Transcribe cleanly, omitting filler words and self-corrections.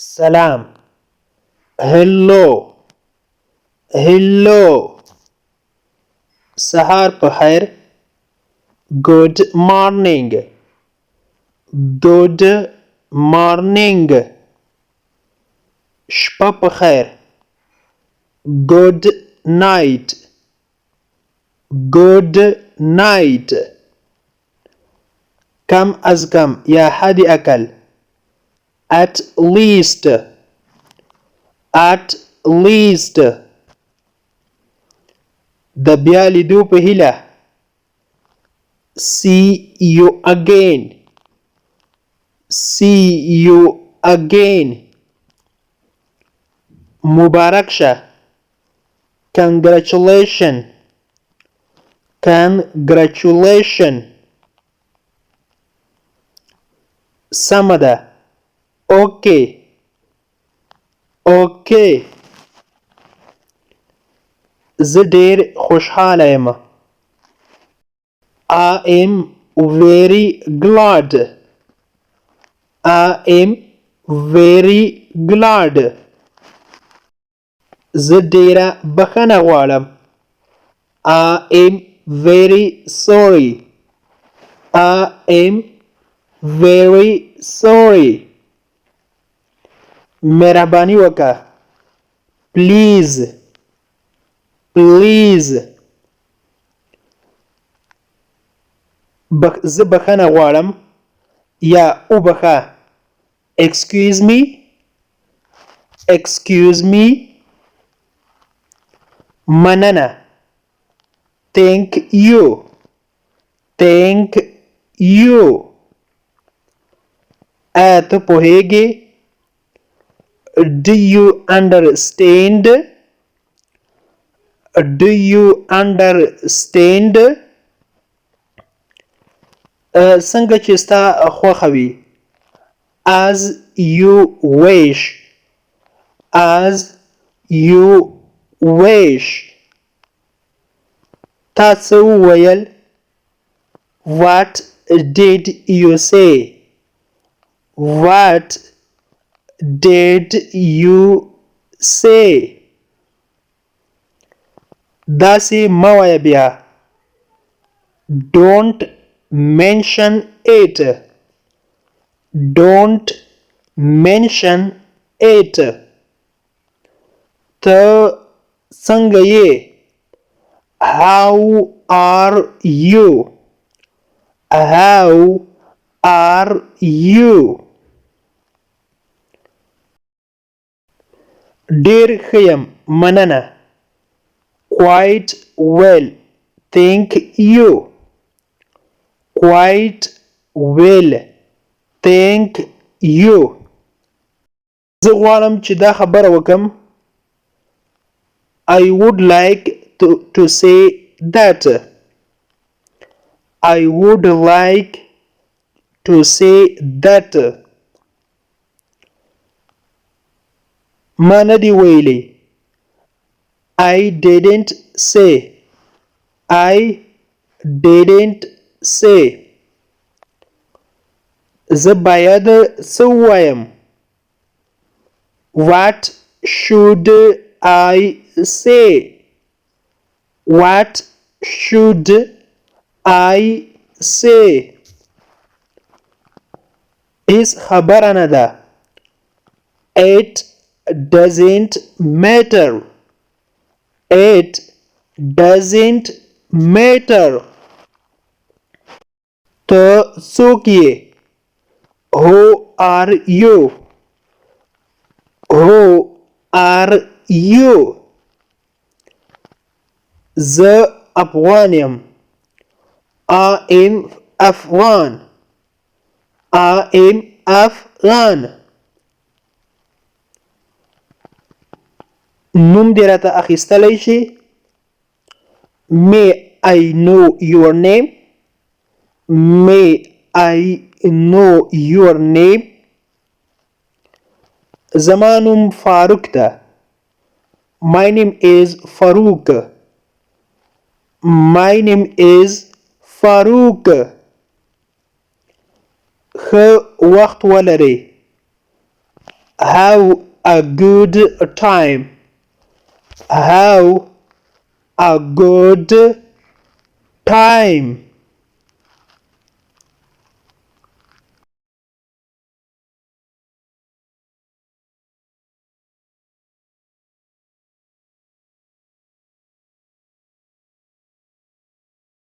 سلام. hello hello. سهار په خیر. good morning good morning. شپه په خیر. good night good night. کم از کم یا حد اقل. at least at least. د بیا لیدو په هیله. see you again see you again. مبارک شه. congratulation congratulation. سمه ده. okay okay. زه ډیر خوشحاله یم. I am very glad I am very glad. زه ډیره بخښنه غواړم. I am very sorry I am very sorry. مهرباني وکړه. please please. زه بخښنه غواړم یا وبخښه. excuse me excuse me. مننه. thank you thank you. آیا ته پوهیږې؟ do you understand do you understand. څنګه چې ستا خوښه وي. as you wish as you wish. تا څه وویل؟ what did you say what did you say. داسې مه وایه بیا. don't mention it don't mention it. ته څنګه یې؟ how are you how are you. ډیر ښه یم مننه. quite well thank you quite well thank you. زه غواړم چې دا خبره وکم. I would like to say that I would like to say that. ما ندی ویلی. I didn't say I didn't say. زه باید څه ووایم؟ what should I say what should I say. هیڅ خبره نه ده. it doesn't matter it doesn't matter. ته څوک یې؟ who are you who are you. زه افغان یم. I am Afghan I am Afghan. نوم دې راته اخیستلی شي؟ may I know your name may I know your name. زما نوم فاروق ده. my name is Farouk my name is Farouk. ښه وخت ولرئ. Have a good time. Have a good time.